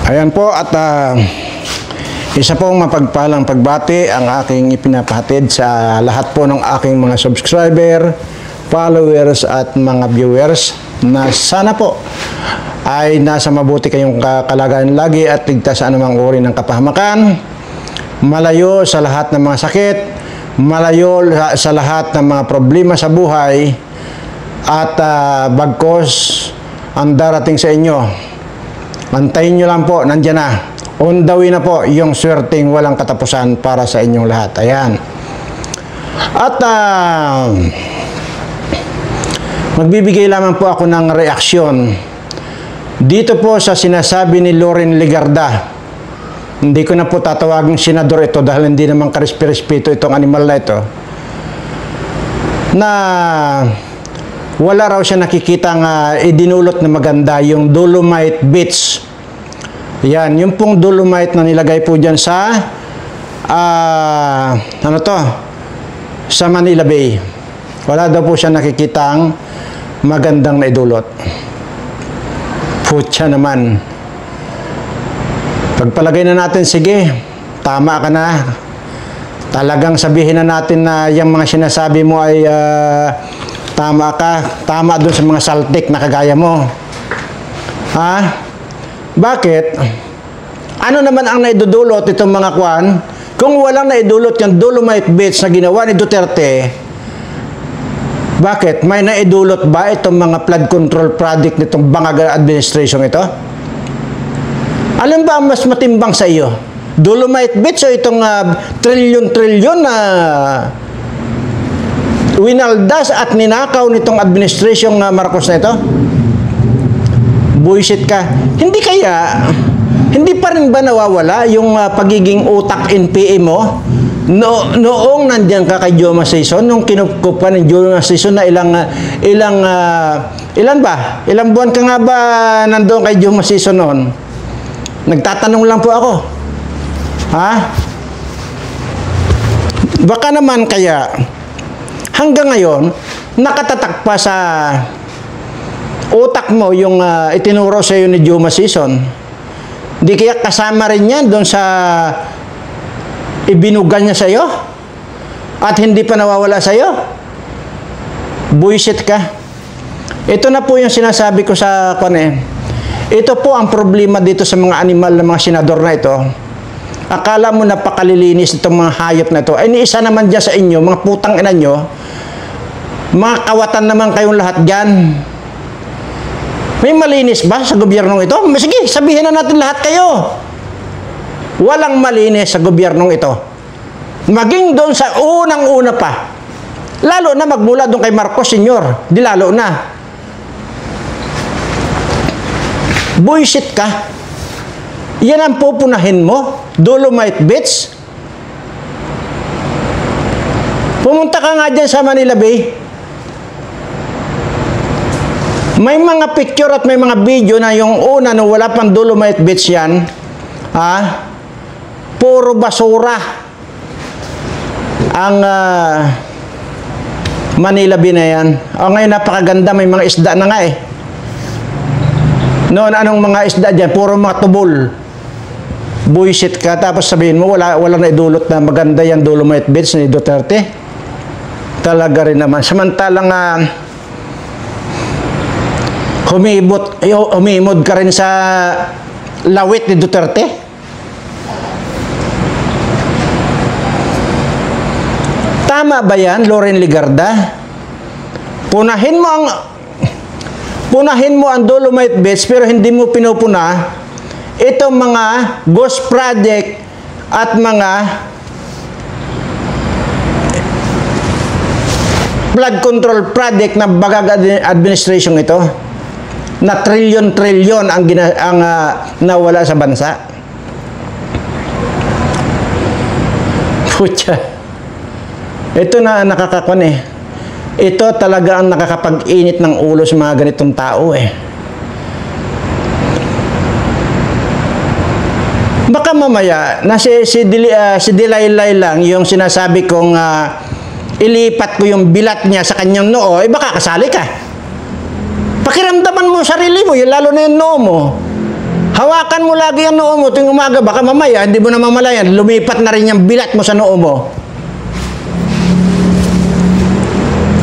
Ayan po at isa pong mapagpalang pagbati ang aking ipinapahatid sa lahat po ng aking mga subscriber, followers at mga viewers na sana po ay nasa mabuti kayong kalagayan lagi at ligtas sa anumang uri ng kapahamakan, malayo sa lahat ng mga sakit, malayo sa lahat ng mga problema sa buhay at bagkos ang darating sa inyo. Antayin nyo lang po, nandyan na. On the way na po yung swerteng walang katapusan para sa inyong lahat. Ayan. At magbibigay lamang po ako ng reaksyon dito po sa sinasabi ni Loren Legarda. Hindi ko na po tatawagin senador ito dahil hindi naman karespeto itong animal na ito. Na wala raw siya nakikitang idinulot na maganda yung Dolomite Beach. Yan, yung pong Dolomite na nilagay po dyan sa sa Manila Bay. Wala daw po siya nakikitang magandang naidulot. Putya naman. Pagpalagay na natin, sige, tama ka na. Talagang sabihin na natin na yung mga sinasabi mo ay tama ka. Tama doon sa mga saltik na kagaya mo. Ha? Bakit? Ano naman ang naidudulot itong mga kwan? Kung walang naidulot yung Dolomite Beach na ginawa ni Duterte, bakit? May naidulot ba itong mga flood control project nitong Bangag administration ito? Alam ba ang mas matimbang sa iyo? Dolomite Beach o itong trilyon-trilyon na winaldas at ninakaw nitong administration Marcos na ito? Buisit ka. Hindi pa rin ba nawawala yung pagiging utak NPA mo? Noong nandiyan ka kay Joma Sison, nung kinukupan ni Joma Sison na ilang buwan ka nga ba nandoon kay Joma Sison noon? Nagtatanong lang po ako. Ha? Baka naman kaya hanggang ngayon nakatatak pa sa utak mo yung itinuro sa iyo ni Joma Sison. Di kaya kasama rin yan doon sa ibinugan niya sa iyo? At hindi pa nawawala sa iyo? Buisit ka. Ito na po yung sinasabi ko sa ito po ang problema dito sa mga animal ng mga senador na ito. Akala mo napakalilinis itong mga hayop na ito. Ay, niisa naman dyan sa inyo, mga putang ina nyo, mga kawatan naman kayong lahat dyan. May malinis ba sa gobyernong ito? Sige, sabihin na natin lahat kayo. Walang malinis sa gobyernong ito. Maging doon sa unang-una pa. Lalo na magmula doon kay Marcos Sr. Di lalo na. Buisit ka. Yan ang pupunahin mo. Dolomite Beach. Pumunta ka nga dyan sa Manila Bay. May mga picture at may mga video na yung una nung wala pang Dolomite Beach yan. Puro basura ang Manila Bay na yan. Ngayon napakaganda, may mga isda na nga eh. Noon anong mga isda dyan? Puro mga tubol. Buisit ka, tapos sabihin mo wala na idulot na maganda yung Dolomite Beach ni Duterte. Talaga rin naman. Samantalang humimod ka rin sa lawit ni Duterte. Tama ba yan, Loren Legarda? Punahin mo ang Dolomite Beach pero hindi mo pinupuna itong mga ghost project at mga flood control project na Bangag administration ito na trilyon-trilyon ang nawala sa bansa. Putya. Ito na nakakakon eh. Ito talaga ang nakakapag-init ng ulo sa mga ganitong tao eh. Baka mamaya na si Dilaylay lang yung sinasabi kong ilipat ko yung bilat niya sa kanyang noo, baka kasali ka. Pakiramdaman mo sarili mo, lalo na yung noo mo. Hawakan mo lagi ang noo mo tuwing umaga, baka mamaya, hindi mo na mamalayan, lumipat na rin yung bilat mo sa noo mo.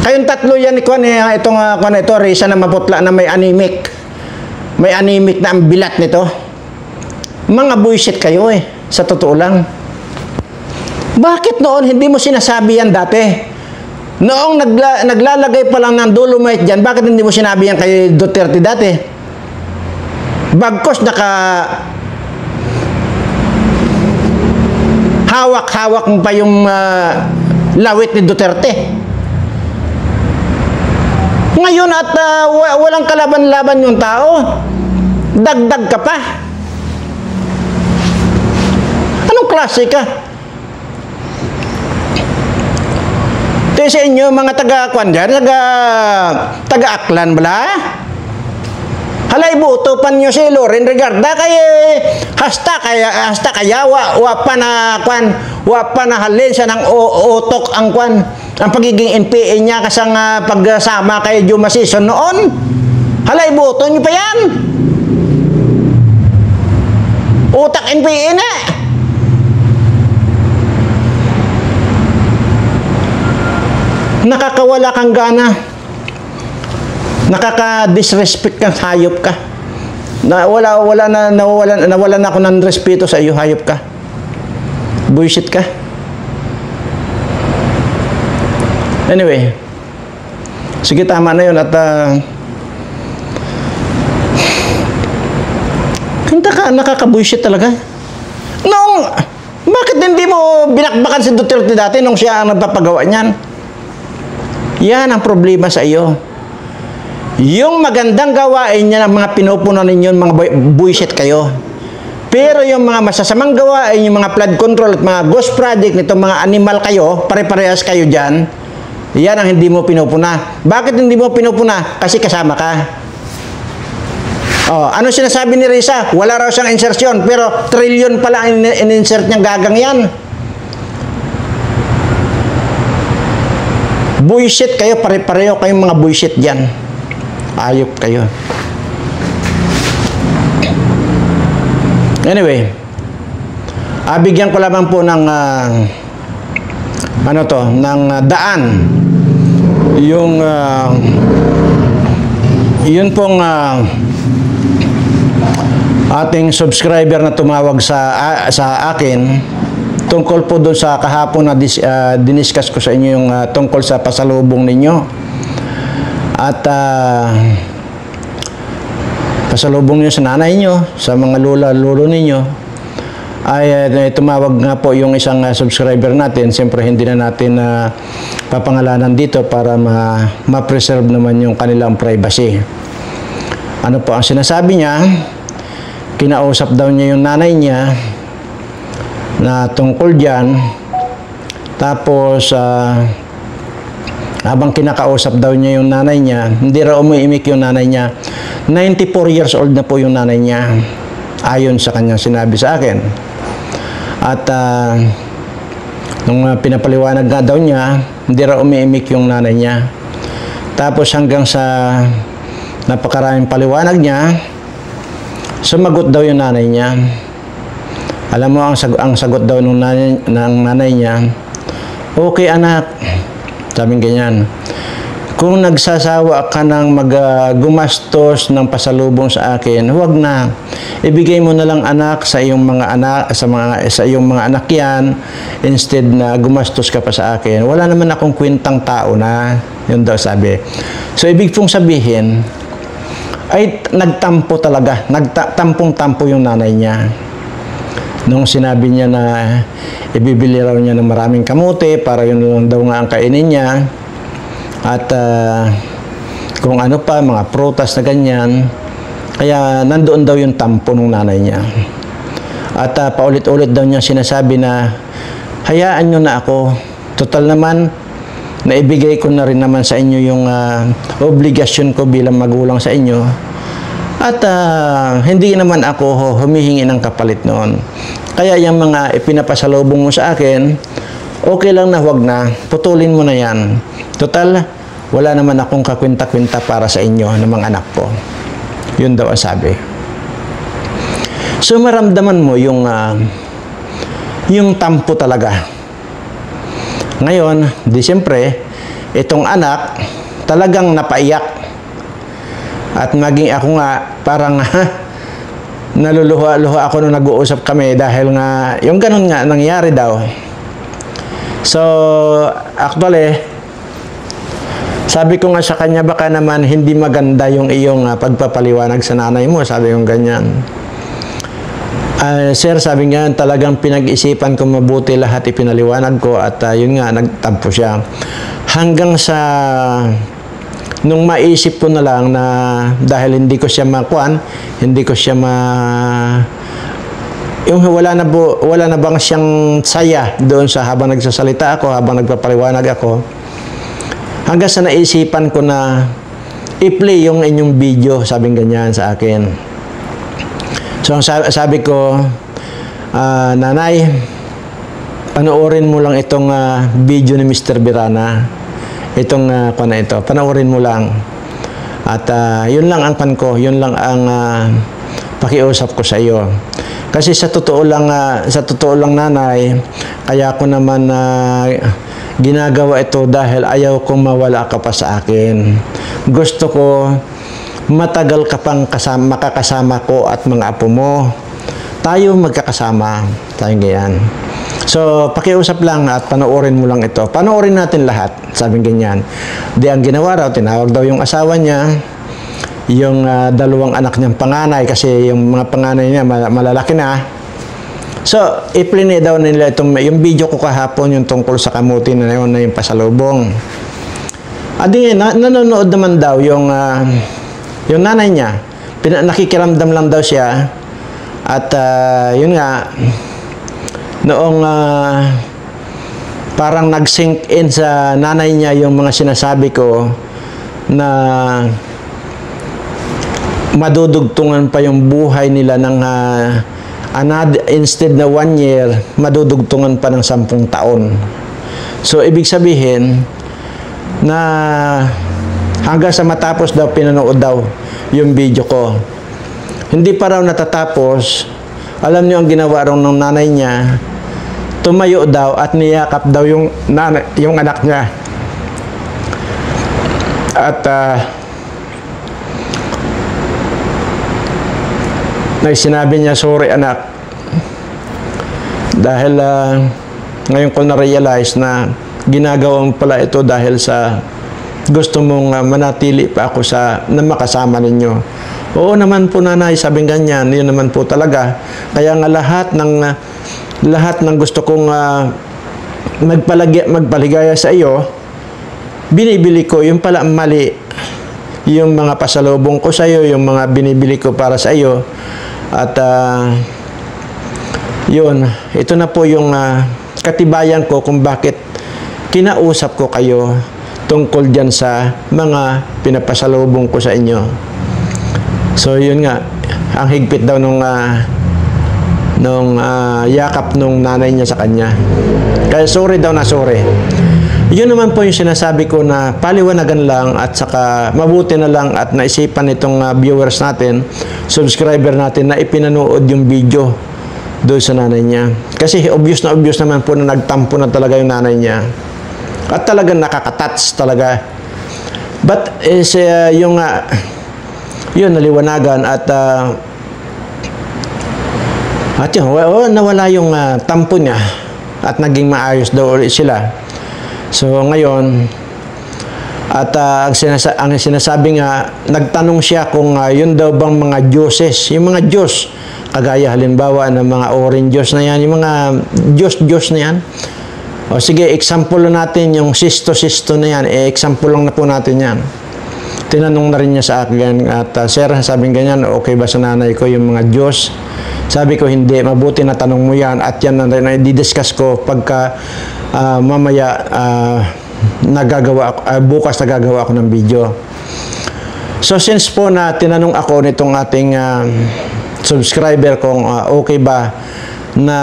Kayong tatlo yan, ito, Risa na maputla na may anemic. May anemic na ang bilat nito. Mga buisit kayo sa totoo lang. Bakit noon hindi mo sinasabi yan dati? Noong naglalagay pa lang ng dolomite dyan, bakit hindi mo sinabi yan kay Duterte dati? Bagkos hawak-hawak mo pa yung lawit ni Duterte. Ngayon at walang kalaban-laban yung tao, dagdag ka pa. Anong klase ka? Kaya sa inyo, mga taga-kwan dyan, taga-aklan bala? Halay buto pan nyo si Loren Regarda kay hasta kaya wa pa na halin sa nang utok ang kwan ang pagiging NPA niya kasang pagsama kay Juma Season noon. Halay buto nyo pa yan. Utak NPA na. Nakakawala kang gana. Nakaka-disrespect kang hayop ka. Nawala na ako ng respeto sa iyo, hayop ka. Bullshit ka. Anyway, sige, tama na yun at nakaka-bullshit talaga. Bakit hindi mo binakbakan si Duterte dati nung siya ang nagpapagawa niyan? Yan ang problema sa iyo. Yung magandang gawain niya ng mga pinupuno ninyo, mga bullshit kayo. Pero yung mga masasamang gawain, yung mga flood control at mga ghost project nitong mga animal kayo, pare-parehas kayo dyan, yan ang hindi mo pinupuna. Bakit hindi mo pinupuna? Kasi kasama ka. Ano sinasabi ni Risa? Wala raw siyang insertion, pero trillion pala ang in-insert niyang gagang yan. Bullshit kayo, pare-pareho kayong mga bullshit dyan. Ayop kayo. Anyway, bigyan ko lamang po ng daan yung yun pong ating subscriber na tumawag sa akin tungkol po doon sa kahapon na diniscuss ko sa inyo yung tungkol sa pasalubong ninyo. At pasalubong niyo sa nanay niyo, sa mga lolo ninyo, ay tumawag nga po yung isang subscriber natin. Siyempre hindi na natin papangalanan dito para ma-preserve naman yung kanilang privacy. Ano po ang sinasabi niya? Kinausap daw niya yung nanay niya na tungkol dyan. Tapos habang kinakausap daw niya yung nanay niya, hindi raw umiimik yung nanay niya. 94 years old na po yung nanay niya, ayon sa kanyang sinabi sa akin. At nung pinapaliwanag nga daw niya, hindi raw umiimik yung nanay niya. Tapos hanggang sa napakaraming paliwanag niya, sumagot daw yung nanay niya. Alam mo, ang sagot daw ng nanay niya, "Okay anak," sabing ganyan, "kung nagsasawa ka ng gumastos ng pasalubong sa akin, huwag na. Ibigay mo na lang anak sa iyong mga anak, sa iyong mga anak yan, instead na gumastos ka pa sa akin. Wala naman akong kwentang tao na." Yun daw sabi. So ibig pong sabihin ay nagtampo talaga, nagtampong-tampo yung nanay niya. Nung sinabi niya na ibibili raw niya ng maraming kamote para yun lang daw nga ang kainin niya, at kung ano pa, mga prutas na ganyan, kaya nandoon daw yung tampo ng nanay niya. At paulit-ulit daw niya sinasabi na, hayaan nyo na ako, total naman, naibigay ko na rin naman sa inyo yung obligasyon ko bilang magulang sa inyo. At hindi naman ako humihingi ng kapalit noon. Kaya yung mga ipinapasalubong mo sa akin, okay lang na huwag na, putulin mo na yan. Total, wala naman akong kakwenta-kwenta para sa inyo ng mga anak ko. Yun daw ang sabi. So maramdaman mo yung tampo talaga. Ngayon, di siyempre, itong anak talagang napaiyak. At maging ako nga, parang naluluha-luha ako nung nag-uusap kami dahil nga, yung ganun nga, nangyari daw. So, actually, sabi ko nga sa kanya, baka naman hindi maganda yung iyong pagpapaliwanag sa nanay mo. Sabi ko ganyan. Sir, sabi nga, talagang pinag-isipan ko mabuti lahat ipinaliwanag ko at yun nga, nagtampo siya. Hanggang sa, nung maisip ko na lang na dahil hindi ko siya makuan, hindi ko siya yung wala na bang siyang saya doon sa habang nagsasalita ako, habang nagpapaliwanag ako, hanggang sa naisipan ko na i-play yung inyong video, sabing ganyan sa akin. So, sabi ko, Nanay, panoorin mo lang itong video ni Mr. Birana. Itong panoorin mo lang. At yun lang ang pan ko, yun lang ang pakiusap ko sa iyo. Kasi sa totoo lang nanay, kaya ko naman ginagawa ito dahil ayaw kong mawala ka pa sa akin. Gusto ko matagal ka pang makakasama ko at mga apo mo. Tayo magkakasama. Tayong ganyan. So, pakiusap lang at panoorin mo lang ito. Panoorin natin lahat. Sabing ganyan. Di ang ginawa raw, tinawag daw yung asawa niya, yung dalawang anak niyang panganay, kasi yung mga panganay niya malalaki na. So, i-play daw nila yung video ko kahapon, yung tungkol sa kamuti na yun, na yung pasalubong. Adi nanonood naman daw yung nanay niya. Nakikiramdam lang daw siya. At yun nga, noong parang nag-sink in sa nanay niya yung mga sinasabi ko na madudugtungan pa yung buhay nila ng instead na 1 year, madudugtungan pa ng 10 taon. So, ibig sabihin na hanggang sa matapos daw, pinanood daw yung video ko. Hindi pa raw natatapos. Alam niyo ang ginawa raw ng nanay niya, tumayo daw at niyakap daw yung anak niya. At sinabi niya, sorry anak. Dahil ngayon ko na-realize na ginagawa mo pala ito dahil sa gusto mong manatili pa ako na makasama ninyo. Oo naman po nanay, sabing ganyan, yun naman po talaga. Kaya nga lahat ng gusto kong magpaligaya sa iyo, binibili ko, yung pala mali, yung mga pasalubong ko sa iyo, yung mga binibili ko para sa iyo. At yun, ito na po yung katibayan ko kung bakit kinausap ko kayo tungkol dyan sa mga pinapasalubong ko sa inyo. So, yun nga, ang higpit daw nung yakap nung nanay niya sa kanya. Kaya sorry daw na sorry. Yun naman po yung sinasabi ko na paliwanagan lang at saka mabuti na lang at naisipan itong viewers natin, subscriber natin na ipinanood yung video doon sa nanay niya. Kasi obvious naman po na nagtampo na talaga yung nanay niya. At talagang nakaka-touch talaga. But yun, naliwanagan at yun, nawala yung tampo niya at naging maayos daw ulit sila. So, ngayon, at ang sinasabi nga, nagtanong siya kung yun daw bang mga dioses, yung mga Diyos, kagaya halimbawa ng mga orange Diyos na yan, yung mga Diyos na yan. O sige, example natin yung sisto na yan, example lang na po natin yan. Tinanong na rin niya sa akin at sir, sabing ganyan, okay ba sa nanay ko yung mga Diyos? Sabi ko, hindi, mabuti na tanong mo yan at yan na i-discuss ko pagka mamaya bukas nagagawa ako ng video. So since po na tinanong ako nitong ating subscriber kung okay ba na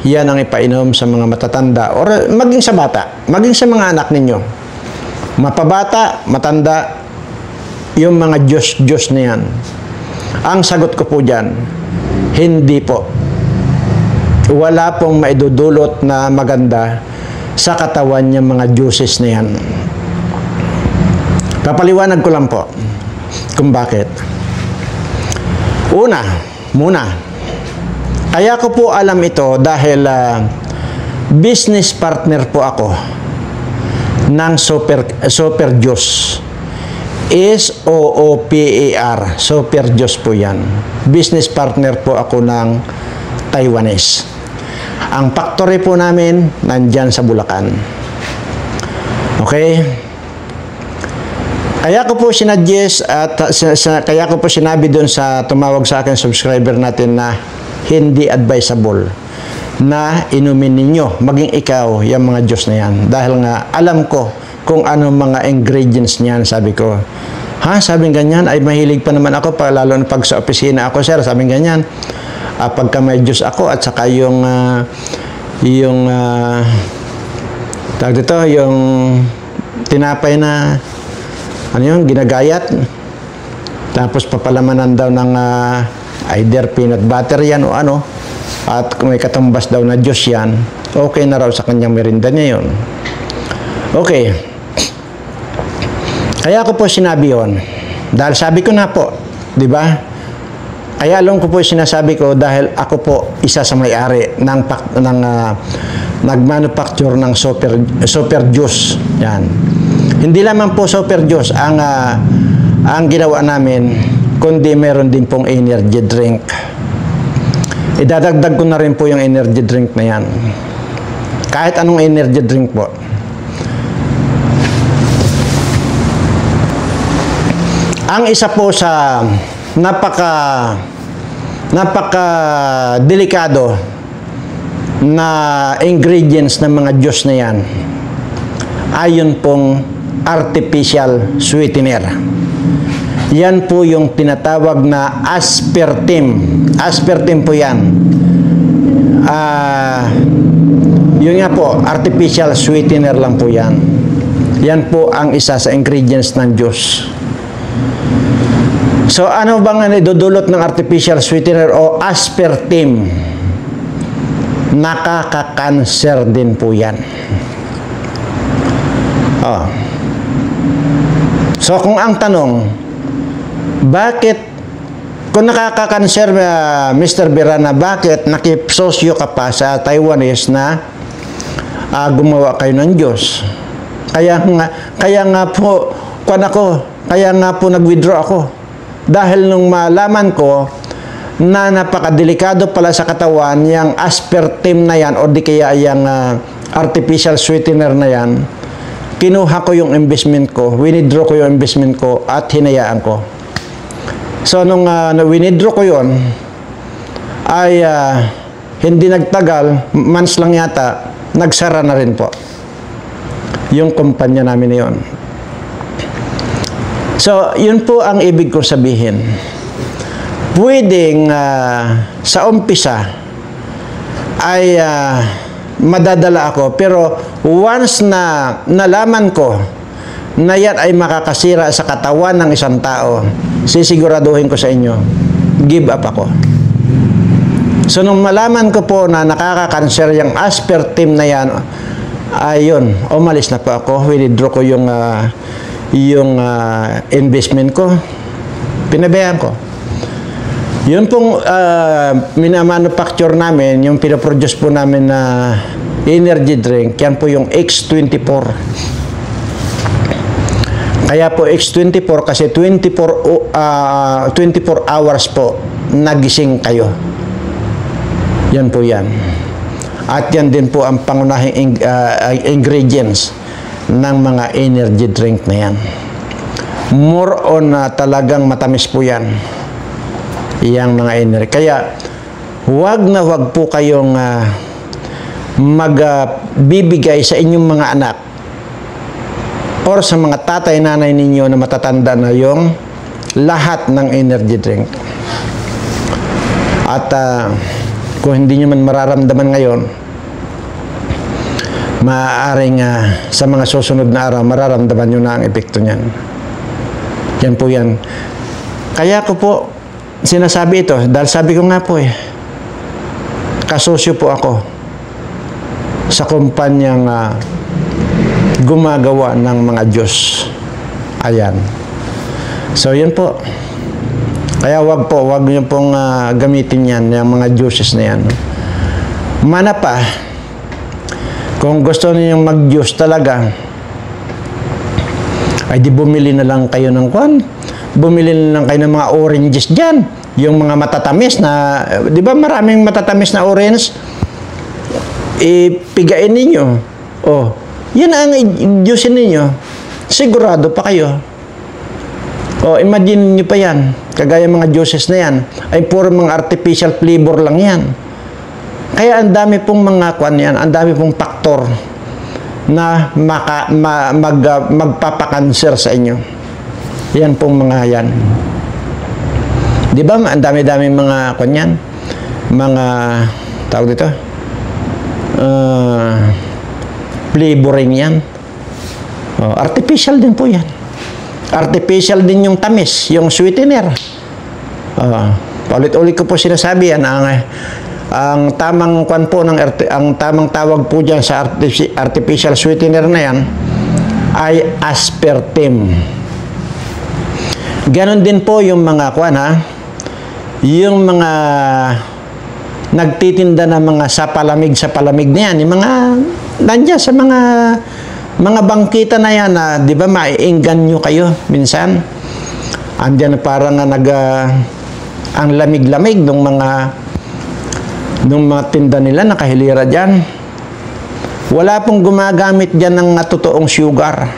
yan ang ipainom sa mga matatanda or maging sa bata, maging sa mga anak ninyo, mapabata, matanda, yung mga Diyos na yan. Ang sagot ko po dyan, Hindi po. Wala pong maidudulot na maganda sa katawan niya mga juices na yan. Papaliwanag ko lang po kung bakit. Muna, kaya ko po alam ito dahil business partner po ako ng Super Juice. SOOPER, Super Juice po yan. Business partner po ako ng Taiwanese. Ang factory po namin nandyan sa Bulacan. Okay? Kaya ko po sinadjust at kaya ko po sinabi doon sa tumawag sa akin subscriber natin na hindi advisable na inumin ninyo, maging ikaw, yung mga juice na yan. Dahil nga alam ko kung ano mga ingredients niyan, sabi ko. Sabing ganyan, ay mahilig pa naman ako, lalo na pag sa opisina ako, sir, sabing ganyan. Pagka may juice ako at saka yung tawag dito, yung tinapay na ginagayat, tapos papalamanan daw ng either peanut butter yan o ano, at kung may katumbas daw na juice yan, okay na raw sa kanyang merinda niya yun. Okay. Kaya ko po sinabi yun. Dahil sabi ko na po, di ba? Kaya alam ko po sinasabi ko dahil ako po isa sa may-ari ng nag-manufacture ng super juice. Yan. Hindi lamang po super juice ang ginawa namin, kundi meron din pong energy drink. Idadagdag ko na rin po yung energy drink na yan. Kahit anong energy drink po. Ang isa po sa napaka delikado na ingredients ng mga juice na yan ay yun pong artificial sweetener. Yan po yung tinatawag na aspartame. Aspartame po yan. Yun nga po, artificial sweetener lang po yan. Yan po ang isa sa ingredients ng juice. So, ano bang idudulot ng artificial sweetener o aspartame? Nakaka-cancer din po yan. So, kung ang tanong, bakit, kung nakaka-cancer, Mr. Birana, bakit nakipsosyo ka pa sa Taiwanese na gumawa kayo ng Diyos? Kaya nga po, kaya nga po nag-withdraw ako. Dahil nung malaman ko na napakadelikado pala sa katawan yung aspartame na yan o di kaya yung artificial sweetener na yan, kinuha ko yung investment ko, withdraw ko yung investment ko at hinayaan ko. So nung withdraw ko yun ay hindi nagtagal, months lang yata, nagsara na rin po yung kumpanya namin na yun. So, yun po ang ibig kong sabihin. Pwedeng sa umpisa ay madadala ako, pero once na nalaman ko na yan ay makakasira sa katawan ng isang tao, sisiguraduhin ko sa inyo, give up ako. So, nung malaman ko po na nakaka-cancer yung aspartame na yan, ayun, umalis na po ako, withdraw ko yung investment ko, pinabayaan ko. Yun pong minamanufacture namin, yung pinaproduce po namin na energy drink, yan po yung X24. Kaya po X24 kasi 24 hours po nagising kayo. Yan po yan. At yan din po ang pangunahing ingredients ng mga energy drink na yan. More on talagang matamis po yan. Iyang mga energy. Kaya, huwag na huwag po kayong magbibigay sa inyong mga anak or sa mga tatay, nanay ninyo na matatanda na yung lahat ng energy drink. At kung hindi nyo man mararamdaman ngayon, maaaring sa mga susunod na araw, mararamdaman nyo na ang epekto niyan. Yan po yan. Kaya ko po, sinasabi ito? Dahil sabi ko nga po kasosyo po ako sa kumpanyang gumagawa ng mga Diyos. Ayan. So, yun po. Kaya wag niyo pong gamitin yan, yung mga Dioses na yan. Mana pa, kung gusto niyo mag-Diyos talaga, ay di bumili na lang kayo ng kwan. Bumili na lang kayo ng mga oranges dyan. Yung mga matatamis na, di ba maraming matatamis na orange? Ipigain ninyo. Oh, yan ang Diyosin ninyo. Sigurado pa kayo. Oh, imagine niyo pa yan. Kagaya mga Dioses na yan, ay puro mga artificial flavor lang yan. Kaya ang dami pong mga kwan yan, ang dami pong faktor na magpapakanser sa inyo. Yan pong mga yan. Di ba? Ang dami-dami mga kwan yan. Mga, tawag dito, flavoring yan. Oh, artificial din po yan. Artificial din yung tamis, yung sweetener. Ulit-ulit ko po sinasabi yan, ang tamang kwan po ang tamang tawag po diyan sa artificial sweetener na yan ay aspartame. Ganon din po yung mga kwan yung mga nagtitinda ng mga sa palamig na yan, yung mga nandiyan sa mga bangkita na yan na, di ba, maiinggan nyo kayo minsan. Andiyan parang ang lamig-lamig nung mga tinda nila, nakahilira dyan. Wala pong gumagamit dyan ng totoong sugar.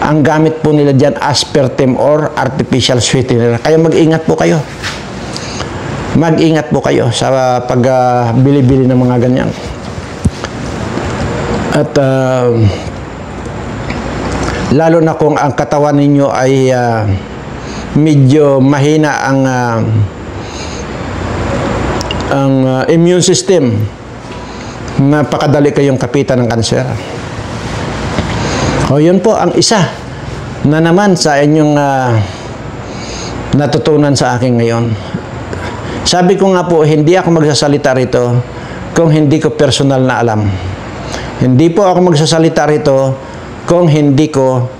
Ang gamit po nila dyan, aspartame or artificial sweetener. Kaya mag-ingat po kayo. Mag-ingat po kayo sa pagbili-bili ng mga ganyan. At lalo na kung ang katawan ninyo ay medyo mahina ang immune system, napakadali kayong kapitan ng kanser. O yun po ang isa na naman sa inyong natutunan sa akin ngayon. Sabi ko nga po, hindi ako magsasalita rito kung hindi ko personal na alam. Hindi po ako magsasalita rito kung hindi ko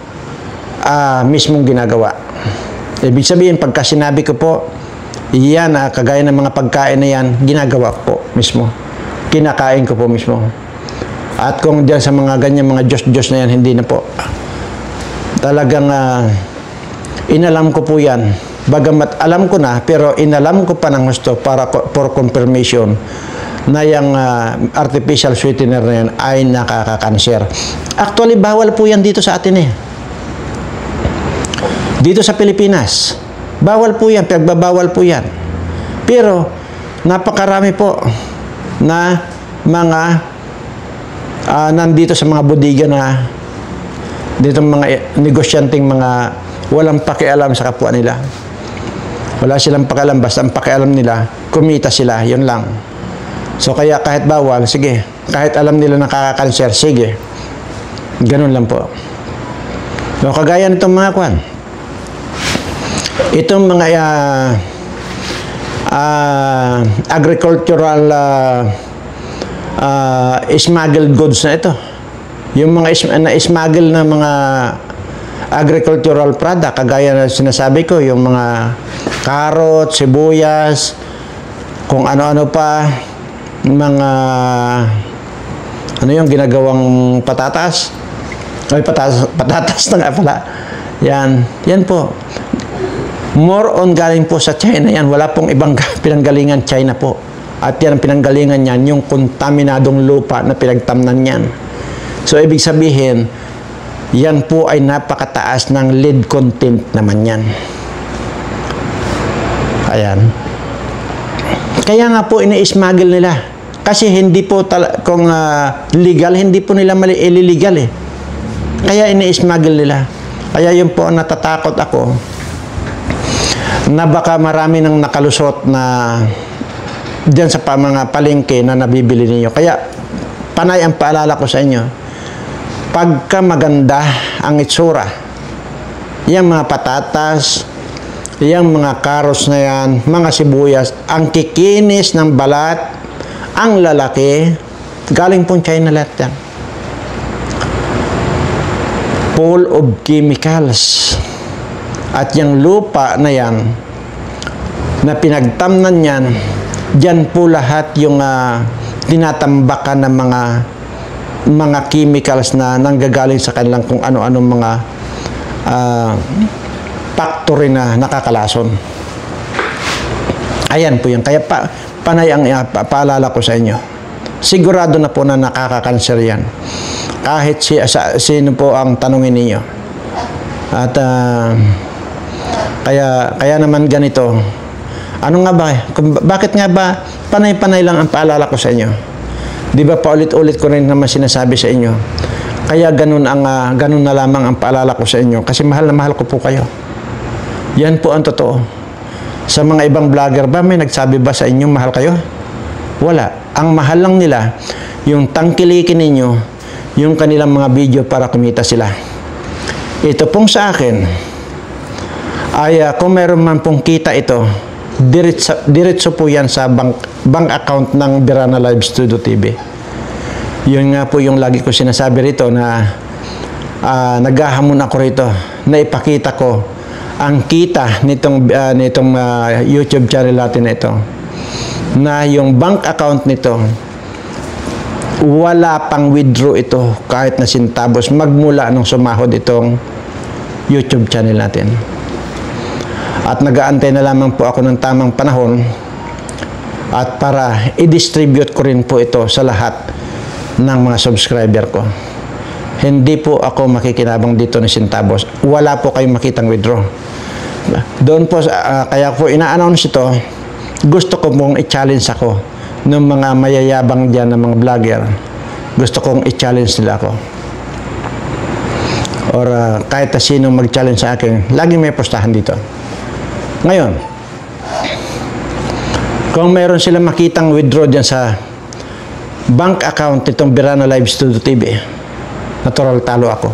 mismong ginagawa. Ibig sabihin, pagka sinabi ko po, yan, kagaya ng mga pagkain na yan, ginagawa ko po mismo. Kinakain ko po mismo. At kung dyan sa mga ganyan, mga Diyos-Diyos na yan, hindi na po. Talagang inalam ko po yan. Bagamat alam ko na, pero inalam ko pa ng gusto para for confirmation na yung artificial sweetener na yan ay nakakakanser. Actually, bawal po yan dito sa atin Dito sa Pilipinas. Bawal po yan, pagbabawal po yan. Pero, napakarami po na mga nandito sa mga bodega na dito mga negosyanteng mga walang pakialam sa kapwa nila. Wala silang pakialam, basta ang pakialam nila, kumita sila, yun lang. So, kaya kahit bawal, sige. Kahit alam nila nakakakanser, sige. Ganun lang po. So, kagaya nitong mga kwan. Itong mga agricultural smuggled goods na ito. Yung mga smuggle na mga agricultural product, kagaya na sinasabi ko, yung mga carrot, sibuyas, kung ano-ano pa, mga ano yung ginagawang patatas. Ay, patatas na nga pala. Yan po. More on galing po sa China yan. Wala pong ibang pinanggalingan, China po. At yan ang pinanggalingan yan, yung kontaminadong lupa na pinagtamnan yan. So, ibig sabihin, yan po ay napakataas ng lead content naman yan. Ayan. Kaya nga po, ini-smuggle nila. Kasi hindi po, kung legal, hindi po nila illegal Kaya ini-smuggle nila. Kaya yun po, natatakot ako na baka marami nang nakalusot na diyan sa mga palengke na nabibili niyo. Kaya panay ang paalala ko sa inyo, pagka maganda ang itsura, yung mga patatas, Yang mga carrots na yan, mga sibuyas, ang kikinis ng balat, ang lalaki, galing pong China lahat yan. Full of chemicals. At yung lupa na yan, na pinagtamnan yan, dyan po lahat yung tinatambakan ng mga chemicals na nanggagaling sa kanilang kung ano-anong mga factory na nakakalason. Ayan po yan. Kaya panay ang paalala ko sa inyo. Sigurado na po na nakakakanser yan. Kahit sino po ang tanungin ninyo. At kaya naman ganito. Ano nga ba? Bakit nga ba panay-panay lang ang paalala ko sa inyo? Di ba paulit-ulit ko rin naman sinasabi sa inyo? Kaya ganun na lamang ang paalala ko sa inyo. Kasi mahal na mahal ko po kayo. Yan po ang totoo. Sa mga ibang vlogger ba, may nagsabi ba sa inyo mahal kayo? Wala. Ang mahal lang nila, yung tangkilikin ninyo, yung kanilang mga video para kumita sila. Ito pong sa akin, ay kung meron man pong kita ito, diretso po yan sa bank account ng Birana Live Studio TV. Yun nga po yung lagi ko sinasabi rito na naghahamon ako rito na ipakita ko ang kita nitong YouTube channel natin na ito, na yung bank account nito wala pang withdraw ito kahit na sintabos magmula nung sumahod itong YouTube channel natin. At nag-aantay na lamang po ako ng tamang panahon at para i-distribute ko rin po ito sa lahat ng mga subscriber ko. Hindi po ako makikinabang dito ng sintabos. Wala po kayong makitang withdraw. Doon po, kaya po ina-announce ito, gusto ko mong i-challenge ako ng mga mayayabang dyan ng mga vlogger. Gusto kong i-challenge nila ako. Or kahit na sino mag-challenge sa akin, laging may postahan dito. Ngayon, kung meron sila makitang withdraw dyan sa bank account nitong Birana Live Studio TV, natural talo ako.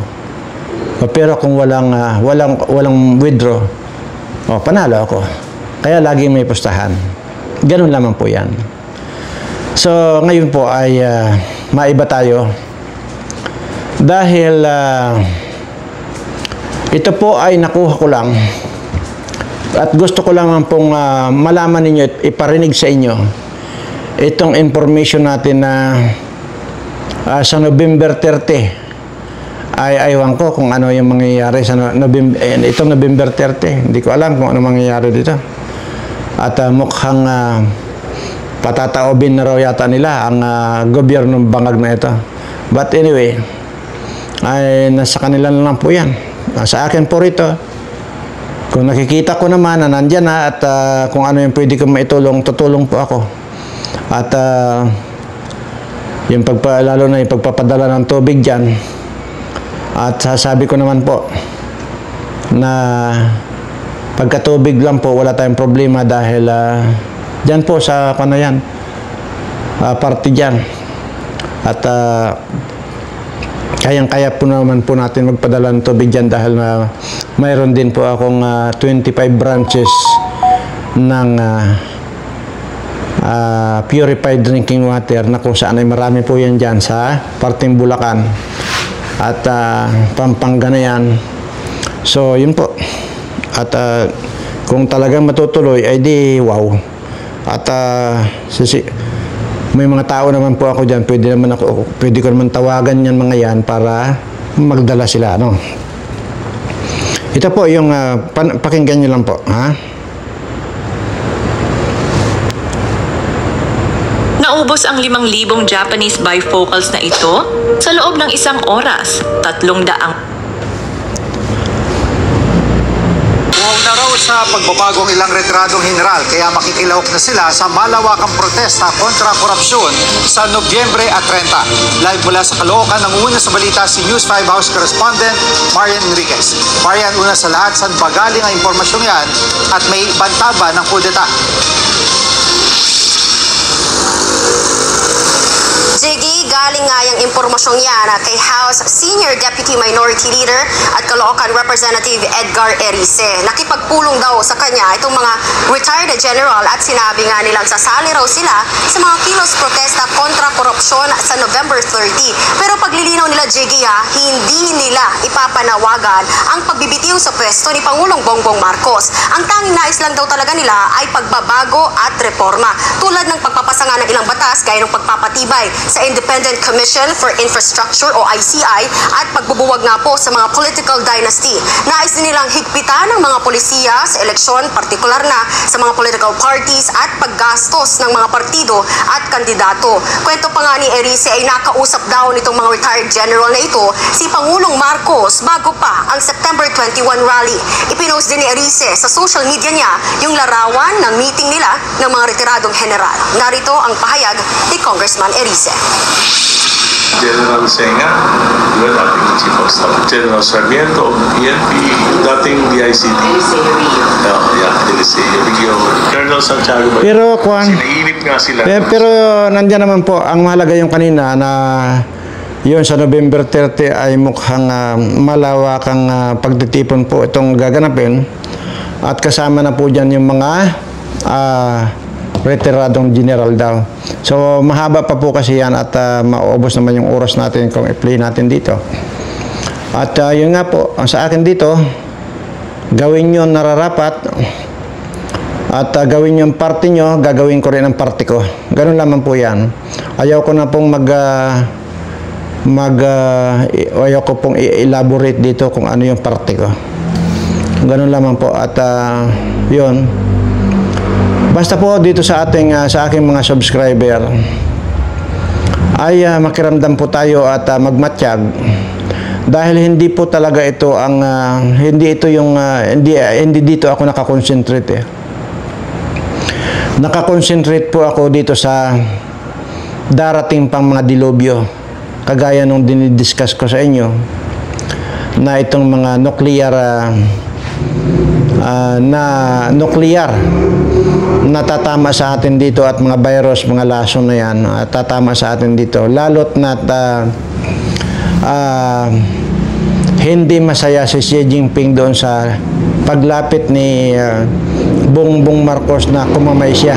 Pero kung walang withdraw, panalo ako. Kaya laging may postahan. Ganun lamang po yan. So, ngayon po ay maiba tayo. Dahil ito po ay nakuha ko lang. At gusto ko lang pong malaman ninyo at iparinig sa inyo itong information natin na sa November 30 ay aywan ko kung ano yung mangyayari sa itong November 30. Hindi ko alam kung ano mangyayari dito. At mukhang patataobin na raw yata nila ang gobyernong bangag na ito. But anyway, ay nasa kanila na lang po yan. Sa akin po rito, kung nakikita ko naman na nandyan na at kung ano yung pwede kong maitulong, tutulong po ako. At lalo na yung pagpapadala ng tubig dyan. At sasabi ko naman po na pagkatubig lang po, wala tayong problema dahil dyan po sa party dyan. At kayang-kaya po naman po natin magpadala ng tubig dyan dahil mayroon din po akong 25 branches ng purified drinking water na kung saan ay marami po yan dyan sa parting Bulacan at Pampanga na yan. So yun po. At kung talagang matutuloy ay di wow. At may mga tao naman po ako dyan, pwede ko naman tawagan yan mga yan para magdala sila, no? Ito po yung pakinggan nyo lang po, ha? Naubos ang 5,000 Japanese bifocals na ito sa loob ng 1 oras, 300. Na raw sa pagbabagong ilang retiradong general kaya makikilahok na sila sa malawakang protesta kontra korupsyon sa Nobyembre at 30. Live mula sa Caloocan, nangunguna sa balita si News 5 House Correspondent Marian Enriquez. Marian, una sa lahat, saan ba galing ang impormasyong yan at may banta ba ng kudeta? Ziggy, galing nga yung impormasyong yan kay House Senior Deputy Minority Leader at Caloocan Representative Edgar Erice. Nakipagpulong daw sa kanya itong mga retired general at sinabi nga nilang sasali raw sila sa mga kilos protesta kontra korupsyon sa November 30. Pero paglilinaw nila, Ziggy, hindi nila ipapanawagan ang pagbibitiw sa pwesto ni Pangulong Bongbong Marcos. Ang tanging nais lang daw talaga nila ay pagbabago at reforma tulad ng pagpapasa nga ng ilang batas gaya ng pagpapatibay sa Independent Commission for Infrastructure o ICI at pagbubuwag nga po sa mga political dynasty. Nais din nilang higpitan ng mga polisiya sa eleksyon, partikular na sa mga political parties at paggastos ng mga partido at kandidato. Kwento pa nga ni Erice ay nakausap daw nitong mga retired general na ito si Pangulong Marcos bago pa ang September 21 rally. Ipinost din ni Erice sa social media niya yung larawan ng meeting nila ng mga retiradong general. Narito ang pahayag ni Congressman Erice. General Senga, diba, dating Chief of Staff, General Sarmiento of PNP, dating DICT. Eliseo, Colonel Santiago. Pero kuan, sinainip nga sila. pero nandiyan naman po, ang mahalaga yung kanina na yun sa November 30 ay mukhang malawakang pagtitipon po itong gaganapin at kasama na po dyan yung mga retiradong general daw. So mahaba pa po kasi yan at maubos naman yung oras natin kung i-play natin dito. At yun nga po, ang sa akin dito, gawin nyo nararapat at gawin yung party nyo, gagawin ko rin ang party ko. Ganun lamang po yan. Ayaw ko na pong ayaw ko pong i-elaborate dito kung ano yung party ko. Ganun lamang po at yun. Basta po dito sa aking mga subscriber ay makiramdam po tayo at magmatsyag dahil hindi po talaga ito ang hindi dito ako nakakonsentrate Nakakonsentrate po ako dito sa darating pang mga dilubyo kagaya nung dinidiscuss ko sa inyo na itong mga nuclear natatama sa atin dito at mga virus, mga lason na yan tatama sa atin dito lalot na hindi masaya si Xi Jinping doon sa paglapit ni Bongbong Marcos na kumamay siya.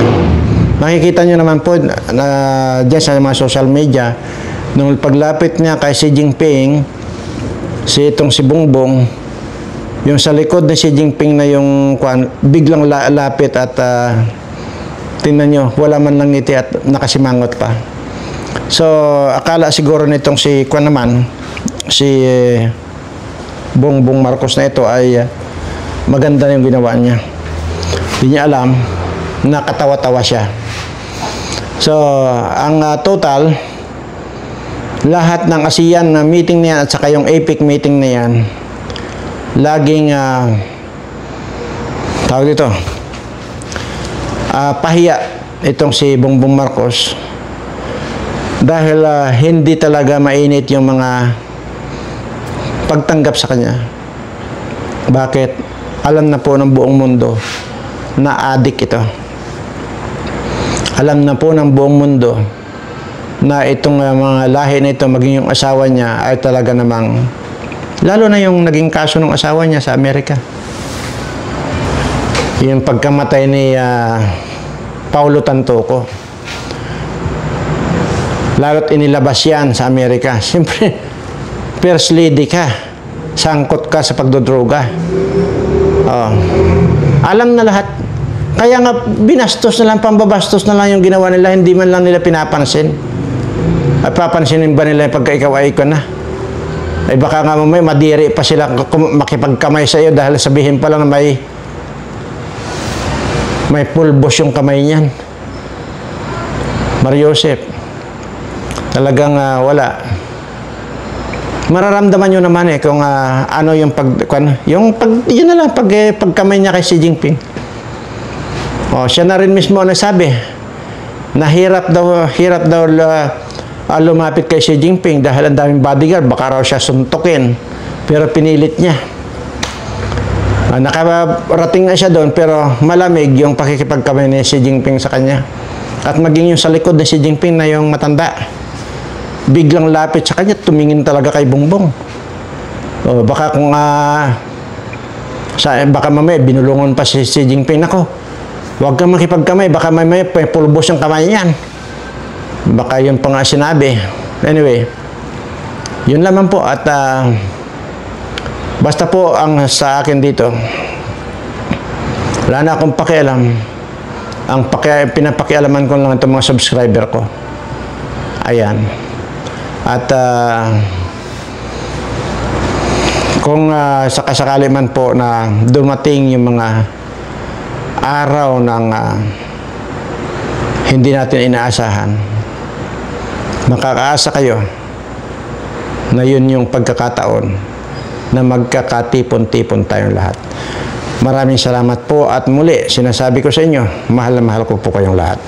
Makikita nyo naman po dyan sa mga social media nung paglapit niya kay Xi Jinping si Bongbong, yung sa likod ni Xi Jinping na yung biglang lapit at tingnan nyo, wala man lang ngiti at nakasimangot pa. So, akala siguro nitong si Bongbong Marcos na ito ay maganda yung ginawa niya. Hindi niya alam na katawa-tawa siya. So, ang total, lahat ng ASEAN na meeting na yan at saka yung APEC meeting na yan, laging tawag dito pahiya itong si Bongbong Marcos dahil hindi talaga mainit yung mga pagtanggap sa kanya. Bakit? Alam na po ng buong mundo na adik ito. Alam na po ng buong mundo na itong mga lahi na ito, maging yung asawa niya ay talaga namang, lalo na yung naging kaso ng asawa niya sa Amerika. Yung pagkamatay ni Paulo Tantoco. Lalo't inilabas yan sa Amerika. Siyempre, first lady ka. Sangkot ka sa pagdodroga. Alam na lahat. Kaya nga, binastos na lang, pambabastos na lang yung ginawa nila. Hindi man lang nila pinapansin. At papansinin ba nila yung pagka ikaw ay ikaw na? Ay baka nga may madiri pa sila makipagkamay sa iyo dahil sabihin pa lang na may pulbos yung kamay niyan. Mariosep, talagang wala. Mararamdaman nyo naman kung ano yung yun na lang pagkamay niya kay Xi Jinping. Siya na rin mismo nagsabi na hirap daw lumapit kay Xi Jinping dahil ang daming bodyguard, baka raw siya suntukin, pero pinilit niya. Nakarating na siya doon, pero malamig yung pakikipagkamay ni Xi Jinping sa kanya. At maging yung sa likod ni Xi Jinping na yung matanda, biglang lapit sa kanya, tumingin talaga kay Bongbong. O, baka kung baka mamaya binulungan pa si Xi Jinping, ako, huwag kang makipagkamay, baka mamaya pulbos yung kamay yan. Baka yun pa nga sinabi. Anyway, yun lamang po. At basta po ang sa akin dito, wala na akong pakialam. Ang pinapakialaman ko lang itong mga subscriber ko. Ayan. At kung sakasakali man po na dumating yung mga araw ng hindi natin inaasahan, makakaasa kayo na yun yung pagkakataon na magkakatipon-tipon tayong lahat. Maraming salamat po at muli, sinasabi ko sa inyo, mahal na mahal ko po kayong lahat.